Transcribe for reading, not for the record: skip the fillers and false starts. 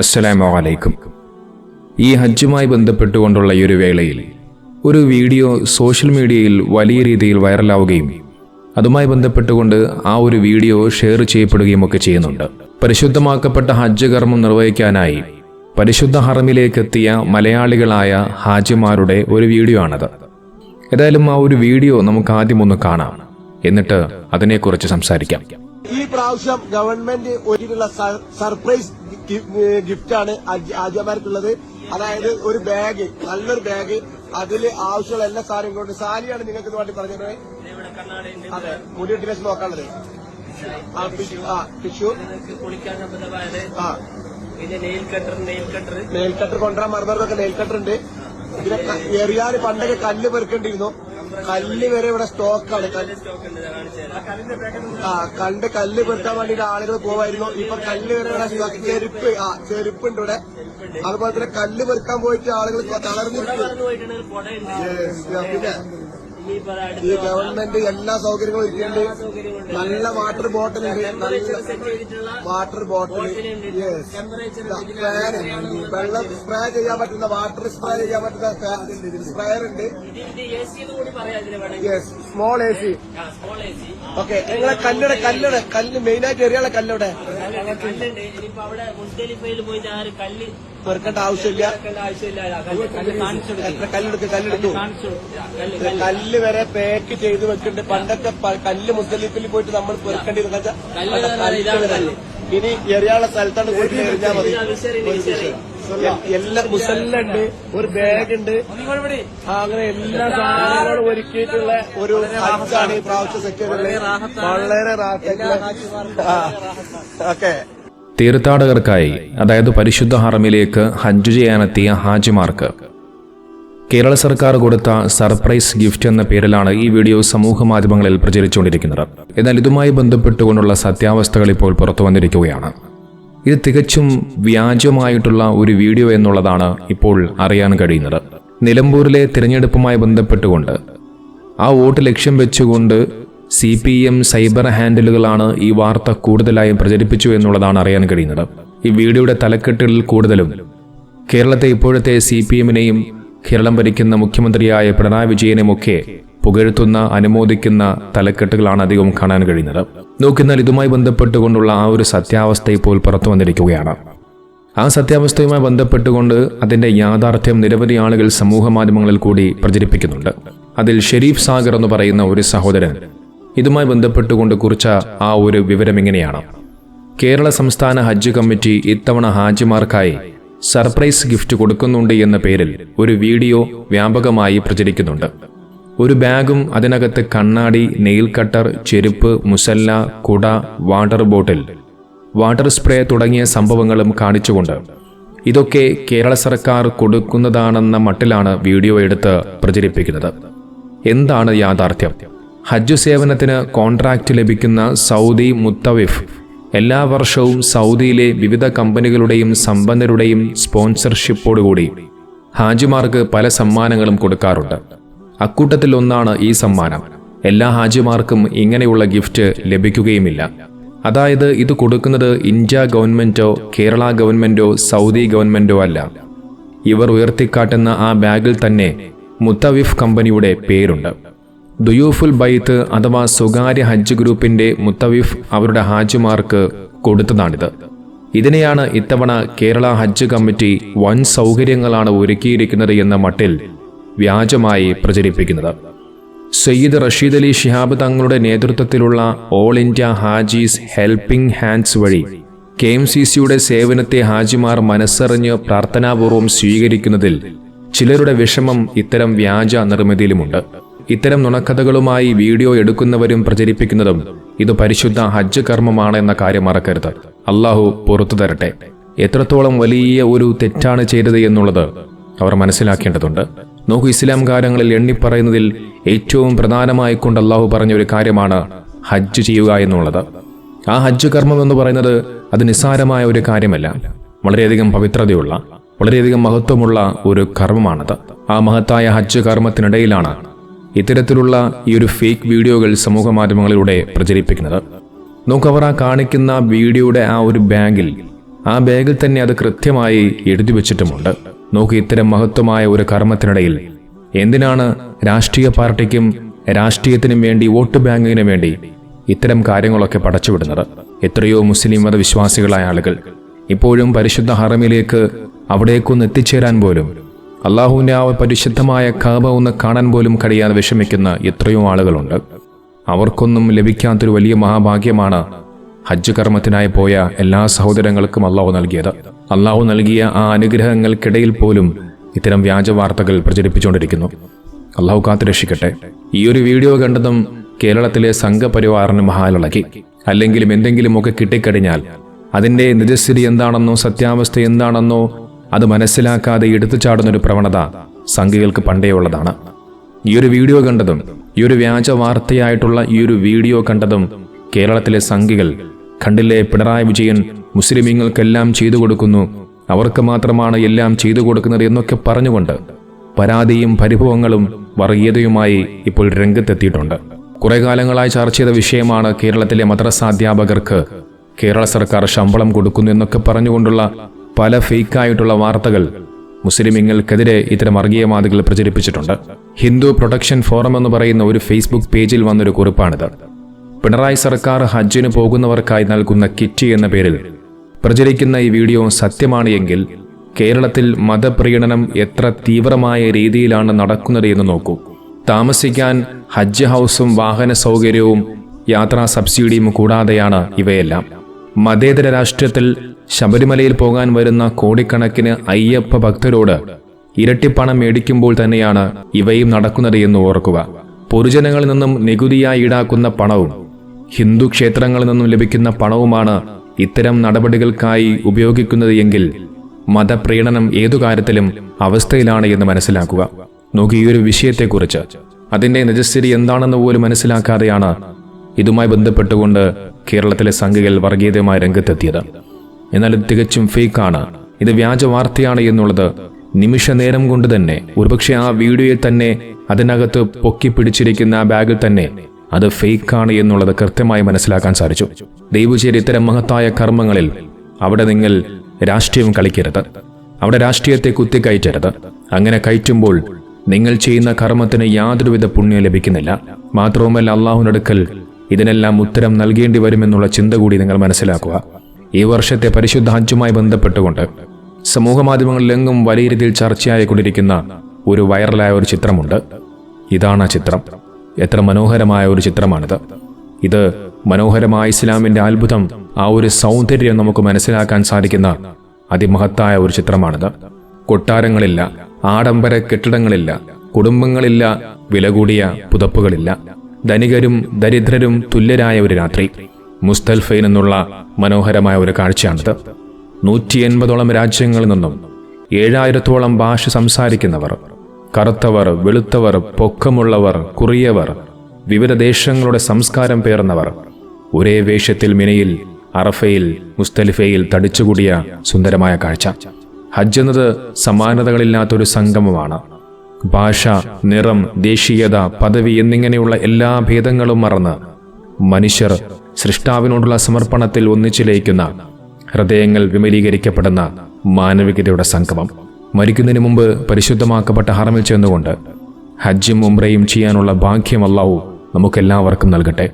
അസ്സലാമു അലൈക്കും. ഈ ഹജ്ജുമായി ബന്ധപ്പെട്ടുകൊണ്ടുള്ള ഈ ഒരു വേളയിൽ ഒരു വീഡിയോ സോഷ്യൽ മീഡിയയിൽ വലിയ രീതിയിൽ വൈറലാവുകയും അതുമായി ബന്ധപ്പെട്ടുകൊണ്ട് ആ ഒരു വീഡിയോ ഷെയർ ചെയ്യപ്പെടുകയും ഒക്കെ ചെയ്യുന്നുണ്ട്. പരിശുദ്ധമാക്കപ്പെട്ട ഹജ്ജ് കർമ്മം നിർവഹിക്കാനായി പരിശുദ്ധ ഹറമിലേക്കെത്തിയ മലയാളികളായ ഹാജിമാരുടെ ഒരു വീഡിയോ ആണത്. ഏതായാലും ആ ഒരു വീഡിയോ നമുക്ക് ആദ്യം ഒന്ന് കാണാം, എന്നിട്ട് അതിനെക്കുറിച്ച് സംസാരിക്കാം. ഈ പ്രാവശ്യം ഗവൺമെന്റ് ഒരുക്കിയിട്ടുള്ള സർപ്രൈസ് ഗിഫ്റ്റാണ് ഹാജിമാർക്കുള്ളത്. അതായത് ഒരു ബാഗ്, നല്ലൊരു ബാഗ്, അതിൽ ആവശ്യമുള്ള എല്ലാ സാധനങ്ങളും. സാരിയാണ് നിങ്ങൾക്ക് ഇത് വേണ്ടി പറഞ്ഞത്. അതെ, മുടി ഡ്രസ് നോക്കാനുള്ളത്. ടിഷ്യൂ, നെയിൽ കട്ടർ കൊണ്ടുവരാൻ മറന്നവർക്കൊക്കെ നെയിൽ കട്ടർ ഉണ്ട്. ഇതിനെ എറിയാൻ പണ്ടൊക്കെ കല്ല് പെറുക്കേണ്ടിയിരുന്നു. കല്ല് വരെ ഇവിടെ സ്റ്റോക്കാണ്. കല്ല് പെറുക്കാൻ വേണ്ടിയിട്ട് ആളുകൾ പോവായിരുന്നു. ഇപ്പൊ കല്ല് വരെ ഇവിടെ ചെരുപ്പുണ്ട് ഇവിടെ. അതുപോലെ തന്നെ കല്ല് പെറുക്കാൻ പോയിട്ട് ആളുകൾ തളർന്നിരിക്കും. പിന്നെ ഈ ഗവൺമെന്റ് എല്ലാ സൗകര്യങ്ങളും ഒരുക്കിയിട്ടുണ്ട്. നല്ല വാട്ടർ ബോട്ടിൽ ഉണ്ട്, നല്ല വാട്ടർ ബോട്ടിൽ, വെള്ളം സ്പ്രേ ചെയ്യാൻ പറ്റുന്ന, വാട്ടർ സ്പ്രേ ചെയ്യാൻ പറ്റുന്ന സ്പ്രേയർ ഉണ്ട്. Small A C. ഓക്കെ, നിങ്ങളെ കല്ല് മെയിനായിട്ട് എറിയാനുള്ള കല്ലോടെ പെറുക്കേണ്ട ആവശ്യമില്ല. കല്ലെടുത്തു കല്ല് വരെ പാക്ക് ചെയ്ത് വെക്കുന്നുണ്ട്. പണ്ടൊക്കെ കല്ല് മുസ്ദലിഫിൽ പോയിട്ട് നമ്മൾ പെറുക്കേണ്ടിരുന്ന ഇനി എറിയാനുള്ള സ്ഥലത്താണ് പോയിട്ട് എറിഞ്ഞാൽ മതി. എല്ലാം മുസല്ലുണ്ട്, ഒരു ബാഗ് ഉണ്ട്, അങ്ങനെ എല്ലാ സാധനങ്ങളും ഒരുക്കിയിട്ടുള്ള ഒരു ഹജ്ജാണ് ഈ പ്രാവശ്യം സെക്യൂരിറ്റി. വളരെ ഓക്കെ. തീർത്ഥാടകർക്കായി, അതായത് പരിശുദ്ധ ഹറമിലേക്ക് ഹജ്ജ് ചെയ്യാനെത്തിയ ഹാജിമാർക്ക് കേരള സർക്കാർ കൊടുത്ത സർപ്രൈസ് ഗിഫ്റ്റ് എന്ന പേരിലാണ് ഈ വീഡിയോ സമൂഹ മാധ്യമങ്ങളിൽ പ്രചരിച്ചുകൊണ്ടിരിക്കുന്നത്. എന്നാൽ ഇതുമായി ബന്ധപ്പെട്ടുകൊണ്ടുള്ള സത്യാവസ്ഥകൾ ഇപ്പോൾ പുറത്തു വന്നിരിക്കുകയാണ്. ഇത് തികച്ചും വ്യാജമായിട്ടുള്ള ഒരു വീഡിയോ എന്നുള്ളതാണ് ഇപ്പോൾ അറിയാൻ കഴിയുന്നത്. നിലമ്പൂരിലെ തിരഞ്ഞെടുപ്പുമായി ബന്ധപ്പെട്ടുകൊണ്ട് ആ വോട്ട് ലക്ഷ്യം വെച്ചുകൊണ്ട് CPM സൈബർ ഹാൻഡിലുകളാണ് ഈ വാർത്ത കൂടുതലായും പ്രചരിപ്പിച്ചു എന്നുള്ളതാണ് അറിയാൻ കഴിയുന്നത്. ഈ വീഡിയോയുടെ തലക്കെട്ടുകളിൽ കൂടുതലും കേരളത്തെ ഇപ്പോഴത്തെ CPMനെയും കേരളം ഭരിക്കുന്ന മുഖ്യമന്ത്രിയായ പിണറായി വിജയനുമൊക്കെ പുകഴ്ത്തുന്ന, അനുമോദിക്കുന്ന തലക്കെട്ടുകളാണ് അധികം കാണാൻ കഴിയുന്നത്. നോക്കിയാൽ ഇതുമായി ബന്ധപ്പെട്ടുകൊണ്ടുള്ള ആ ഒരു സത്യാവസ്ഥ ഇപ്പോൾ പുറത്തു വന്നിരിക്കുകയാണ്. ആ സത്യാവസ്ഥയുമായി ബന്ധപ്പെട്ടുകൊണ്ട് അതിന്റെ യാഥാർത്ഥ്യം നിരവധി ആളുകൾ സമൂഹ മാധ്യമങ്ങളിൽ കൂടി പ്രചരിപ്പിക്കുന്നുണ്ട്. അതിൽ ഷെരീഫ് സാഗർ എന്ന് പറയുന്ന ഒരു സഹോദരൻ ഇതുമായി ബന്ധപ്പെട്ടുകൊണ്ട് കുറിച്ച ആ ഒരു വിവരം ഇങ്ങനെയാണ്. കേരള സംസ്ഥാന ഹജ്ജ് കമ്മിറ്റി ഇത്തവണ ഹാജിമാർക്കായി സർപ്രൈസ് ഗിഫ്റ്റ് കൊടുക്കുന്നുണ്ട് എന്ന പേരിൽ ഒരു വീഡിയോ വ്യാപകമായി പ്രചരിക്കുന്നുണ്ട്. ഒരു ബാഗും അതിനകത്ത് കണ്ണാടി, നെയിൽ കട്ടർ, ചെരുപ്പ്, മുസല്ല, കുട, വാട്ടർ ബോട്ടിൽ, വാട്ടർ സ്പ്രേ തുടങ്ങിയ സംഭവങ്ങളും കാണിച്ചുകൊണ്ട് ഇതൊക്കെ കേരള സർക്കാർ കൊടുക്കുന്നതാണെന്ന മട്ടിലാണ് വീഡിയോ എടുത്ത് പ്രചരിപ്പിക്കുന്നത്. എന്താണ് യാഥാർത്ഥ്യം? ഹജ്ജ് സേവനത്തിന് കോൺട്രാക്റ്റ് ലഭിക്കുന്ന സൗദി മുത്തവിഫ് എല്ലാ വർഷവും സൗദിയിലെ വിവിധ കമ്പനികളുടെയും സമ്പന്നരുടെയും സ്പോൺസർഷിപ്പോടുകൂടി ഹാജിമാർക്ക് പല സമ്മാനങ്ങളും കൊടുക്കാറുണ്ട്. അക്കൂട്ടത്തിൽ ഒന്നാണ് ഈ സമ്മാനം. എല്ലാ ഹാജിമാർക്കും ഇങ്ങനെയുള്ള ഗിഫ്റ്റ് ലഭിക്കുകയുമില്ല. അതായത് ഇത് കൊടുക്കുന്നത് ഇന്ത്യ ഗവൺമെന്റോ കേരള ഗവൺമെന്റോ സൗദി ഗവൺമെന്റോ അല്ല. ഇവർ ഉയർത്തിക്കാട്ടുന്ന ആ ബാഗിൽ തന്നെ മുത്തവിഫ് കമ്പനിയുടെ പേരുണ്ട്. ദുയൂഫുൽ ബൈത്ത് അഥവാ സ്വകാര്യ ഹജ്ജ് ഗ്രൂപ്പിന്റെ മുത്തവിഫ് അവരുടെ ഹാജിമാർക്ക് കൊടുത്തതാണിത്. ഇതിനെയാണ് ഇത്തവണ കേരള ഹജ്ജ് കമ്മിറ്റി വൻ സൗകര്യങ്ങളാണ് ഒരുക്കിയിരിക്കുന്നത് എന്ന മട്ടിൽ വ്യാജമായി പ്രചരിപ്പിക്കുന്നത്. സയ്യിദ് റഷീദ് അലി ശിഹാബ് തങ്ങളുടെ നേതൃത്വത്തിലുള്ള all India Haji's helping hands വഴി KMCCയുടെ സേവനത്തെ ഹാജിമാർ മനസ്സറിഞ്ഞ് പ്രാർത്ഥനാപൂർവം സ്വീകരിക്കുന്നതിൽ ചിലരുടെ വിഷമം ഇത്തരം വ്യാജ നിർമ്മിതിയിലുമുണ്ട്. ഇത്തരം നുണക്കഥകളുമായി വീഡിയോ എടുക്കുന്നവരും പ്രചരിപ്പിക്കുന്നതും ഇത് പരിശുദ്ധ ഹജ്ജ് കർമ്മമാണ് എന്ന കാര്യം മറക്കരുത്. അള്ളാഹു പുറത്തു തരട്ടെ. എത്രത്തോളം വലിയ ഒരു തെറ്റാണ് ചെയ്തത് എന്നുള്ളത് അവർ മനസ്സിലാക്കേണ്ടതുണ്ട്. നോക്കൂ, ഇസ്ലാം കാര്യങ്ങളിൽ എണ്ണിപ്പറയുന്നതിൽ ഏറ്റവും പ്രധാനമായിക്കൊണ്ട് അള്ളാഹു പറഞ്ഞൊരു കാര്യമാണ് ഹജ്ജ് ചെയ്യുക എന്നുള്ളത്. ആ ഹജ്ജ് കർമ്മം എന്ന് പറയുന്നത് അത് നിസ്സാരമായ ഒരു കാര്യമല്ല. വളരെയധികം പവിത്രതയുള്ള, വളരെയധികം മഹത്വമുള്ള ഒരു കർമ്മമാണത്. ആ മഹത്തായ ഹജ്ജ് കർമ്മത്തിനിടയിലാണ് ഇത്തരത്തിലുള്ള ഈ ഒരു ഫേക്ക് വീഡിയോകൾ സമൂഹ മാധ്യമങ്ങളിലൂടെ പ്രചരിപ്പിക്കുന്നത്. നോക്കവർ ആ കാണിക്കുന്ന വീഡിയോയുടെ ആ ഒരു ബാഗിൽ ആ ബാഗിൽ തന്നെ അത് കൃത്യമായി എഴുതി വച്ചിട്ടുമുണ്ട്. നോക്കി, ഇത്തരം മഹത്വമായ ഒരു കർമ്മത്തിനിടയിൽ എന്തിനാണ് രാഷ്ട്രീയ പാർട്ടിക്കും രാഷ്ട്രീയത്തിനും വേണ്ടി, വോട്ട് ബാങ്കിനും വേണ്ടി ഇത്തരം കാര്യങ്ങളൊക്കെ പടച്ചുവിടുന്നത്? എത്രയോ മുസ്ലിം മതവിശ്വാസികളായ ആളുകൾ ഇപ്പോഴും പരിശുദ്ധ ഹറമിലേക്ക് അവിടേക്കൊന്ന് എത്തിച്ചേരാൻ പോലും, അള്ളാഹുവിൻ്റെ ആ പരിശുദ്ധമായ കാബ ഒന്ന് കാണാൻ പോലും കഴിയാതെ വിഷമിക്കുന്ന എത്രയോ ആളുകളുണ്ട്. അവർക്കൊന്നും ലഭിക്കാത്തൊരു വലിയ മഹാഭാഗ്യമാണ് ഹജ്ജ് കർമ്മത്തിനായി പോയ എല്ലാ സഹോദരങ്ങൾക്കും അള്ളാഹു നൽകിയത്. അള്ളാഹു നൽകിയ ആ അനുഗ്രഹങ്ങൾക്കിടയിൽ പോലും ഇത്തരം വ്യാജ വാർത്തകൾ പ്രചരിപ്പിച്ചുകൊണ്ടിരിക്കുന്നു. അള്ളാഹു കാത്തുരക്ഷിക്കട്ടെ. ഈ ഒരു വീഡിയോ കണ്ടതും കേരളത്തിലെ സംഘപരിവാറിന് മഹാലിളകി. അല്ലെങ്കിലും എന്തെങ്കിലുമൊക്കെ കിട്ടിക്കഴിഞ്ഞാൽ അതിൻ്റെ നിജസ്ഥിതി എന്താണെന്നോ സത്യാവസ്ഥ എന്താണെന്നോ അത് മനസ്സിലാക്കാതെ എടുത്തു ചാടുന്നൊരു പ്രവണത സംഘികൾക്ക് പണ്ടേ ഉള്ളതാണ്. ഈ ഒരു വീഡിയോ കണ്ടതും, ഈ ഒരു വ്യാജ വാർത്തയായിട്ടുള്ള ഈ ഒരു വീഡിയോ കണ്ടതും കേരളത്തിലെ സംഘികൾ കണ്ടില്ലേ, പിണറായി വിജയൻ മുസ്ലിമീങ്ങൾക്കെല്ലാം ചെയ്തു കൊടുക്കുന്നു, അവർക്ക് മാത്രമാണ് എല്ലാം ചെയ്തു കൊടുക്കുന്നത് എന്നൊക്കെ പറഞ്ഞുകൊണ്ട് പരാതിയും പരിഭവങ്ങളും വർഗീയതയുമായി ഇപ്പോൾ രംഗത്തെത്തിയിട്ടുണ്ട്. കുറെ കാലങ്ങളായി ചർച്ച ചെയ്ത വിഷയമാണ് കേരളത്തിലെ മദ്രസാധ്യാപകർക്ക് കേരള സർക്കാർ ശമ്പളം കൊടുക്കുന്നു എന്നൊക്കെ പറഞ്ഞുകൊണ്ടുള്ള പല ഫേക്കായിട്ടുള്ള വാർത്തകൾ മുസ്ലിമീങ്ങൾക്കെതിരെ ഇത്തരം വർഗീയവാദികൾ പ്രചരിപ്പിച്ചിട്ടുണ്ട്. ഹിന്ദു പ്രൊട്ടക്ഷൻ ഫോറം എന്ന് പറയുന്ന ഒരു ഫേസ്ബുക്ക് പേജിൽ വന്നൊരു കുറിപ്പാണിത്. പിണറായി സർക്കാർ ഹജ്ജിന് പോകുന്നവർക്കായി നൽകുന്ന കിറ്റ് എന്ന പേരിൽ പ്രചരിക്കുന്ന ഈ വീഡിയോ സത്യമാണ് എങ്കിൽ കേരളത്തിൽ മതപ്രീണനം എത്ര തീവ്രമായ രീതിയിലാണ് നടക്കുന്നത് എന്ന് നോക്കൂ. താമസിക്കാൻ ഹജ്ജ് ഹൗസും വാഹന സൗകര്യവും യാത്രാ സബ്സിഡിയും കൂടാതെയാണ് ഇവയെല്ലാം. മതേതര രാഷ്ട്രത്തിൽ ശബരിമലയിൽ പോകാൻ വരുന്ന കോടിക്കണക്കിന് അയ്യപ്പ ഭക്തരോട് ഇരട്ടിപ്പണം മേടിക്കുമ്പോൾ തന്നെയാണ് ഇവയും നടക്കുന്നത് എന്ന് ഓർക്കുക. പൊതുജനങ്ങളിൽ നിന്നും നികുതിയായി ഈടാക്കുന്ന പണവും ഹിന്ദു ക്ഷേത്രങ്ങളിൽ നിന്നും ലഭിക്കുന്ന പണവുമാണ് ഇത്തരം നടപടികൾക്കായി ഉപയോഗിക്കുന്നത് എങ്കിൽ മതപ്രീണനം ഏതു കാര്യത്തിലും അവസ്ഥയിലാണ് എന്ന് മനസ്സിലാക്കുക. നോക്കി, ഈ ഒരു വിഷയത്തെക്കുറിച്ച് അതിൻ്റെ നിജസ്ഥിതി എന്താണെന്ന് പോലും മനസ്സിലാക്കാതെയാണ് ഇതുമായി ബന്ധപ്പെട്ടുകൊണ്ട് കേരളത്തിലെ സംഘികൾ വർഗീയതയുമായി രംഗത്തെത്തിയത്. എന്നാൽ ഇത് തികച്ചും ഫേക്കാണ്, ഇത് വ്യാജ വാർത്തയാണ് എന്നുള്ളത് നിമിഷ നേരം കൊണ്ട് തന്നെ, ഒരുപക്ഷെ ആ വീഡിയോയിൽ തന്നെ അതിനകത്ത് പൊക്കി പിടിച്ചിരിക്കുന്ന ആ ബാഗിൽ തന്നെ അത് ഫേക്കാണ് എന്നുള്ളത് കൃത്യമായി മനസ്സിലാക്കാൻ സാധിച്ചു. ദൈവചേരി ഇത്തരം മഹത്തായ കർമ്മങ്ങളിൽ അവിടെ നിങ്ങൾ രാഷ്ട്രീയം കളിക്കരുത്, അവിടെ രാഷ്ട്രീയത്തെ കുത്തിക്കയറ്റരുത്. അങ്ങനെ കയറ്റുമ്പോൾ നിങ്ങൾ ചെയ്യുന്ന കർമ്മത്തിന് യാതൊരുവിധ പുണ്യം ലഭിക്കുന്നില്ല. മാത്രവുമല്ല, അള്ളാഹുവിനടുക്കൽ ഇതിനെല്ലാം ഉത്തരം നൽകേണ്ടി വരുമെന്നുള്ള ചിന്ത കൂടി നിങ്ങൾ മനസ്സിലാക്കുക. ഈ വർഷത്തെ പരിശുദ്ധ ഹജ്ജുമായി ബന്ധപ്പെട്ടുകൊണ്ട് സമൂഹമാധ്യമങ്ങളിലെങ്ങും വലിയ രീതിയിൽ ചർച്ചയായിക്കൊണ്ടിരിക്കുന്ന ഒരു വൈറലായ ഒരു ചിത്രമുണ്ട്. ഇതാണ് ആ ചിത്രം. എത്ര മനോഹരമായ ഒരു ചിത്രമാണിത്. ഇത് മനോഹരമായ ഇസ്ലാമിൻ്റെ അത്ഭുതം, ആ ഒരു സൗന്ദര്യം നമുക്ക് മനസ്സിലാക്കാൻ സാധിക്കുന്ന അതിമഹത്തായ ഒരു ചിത്രമാണിത്. കൊട്ടാരങ്ങളില്ല, ആഡംബര കെട്ടിടങ്ങളില്ല, കുടുംബങ്ങളില്ല, വില കൂടിയ പുതപ്പുകളില്ല, ധനികരും ദരിദ്രരും തുല്യരായ ഒരു രാത്രി. മുസ്തൽഫയിൽ നിന്നുള്ള മനോഹരമായ ഒരു കാഴ്ചയാണിത്. 180ഓളം രാജ്യങ്ങളിൽ നിന്നും 7000ഓളം ഭാഷ സംസാരിക്കുന്നവർ, കറുത്തവർ, വെളുത്തവർ, പൊക്കമുള്ളവർ, കുറിയവർ, വിവിധ ദേശങ്ങളുടെ സംസ്കാരം പേർന്നവർ ഒരേ വേഷത്തിൽ മിനയിൽ, അറഫയിൽ, മുസ്തലിഫയിൽ തടിച്ചുകൂടിയ സുന്ദരമായ കാഴ്ച. ഹജ്ജ് എന്നത് സമാനതകളില്ലാത്തൊരു സംഗമമാണ്. ഭാഷ, നിറം, ദേശീയത, പദവി എന്നിങ്ങനെയുള്ള എല്ലാ ഭേദങ്ങളും മറന്ന് മനുഷ്യർ സൃഷ്ടാവിനോടുള്ള സമർപ്പണത്തിൽ ഒന്നിച്ചു ലയിക്കുന്ന, ഹൃദയങ്ങൾ വിമലീകരിക്കപ്പെടുന്ന മാനവികതയുടെ സംഗമം. മരിക്കുന്നതിന് മുമ്പ് പരിശുദ്ധമാക്കപ്പെട്ട ഹറമിൽ ചെന്നുകൊണ്ട് ഹജ്ജും ഉംറയും ചെയ്യാനുള്ള ഭാഗ്യം അല്ലാഹു നമുക്കെല്ലാവർക്കും നൽകട്ടെ.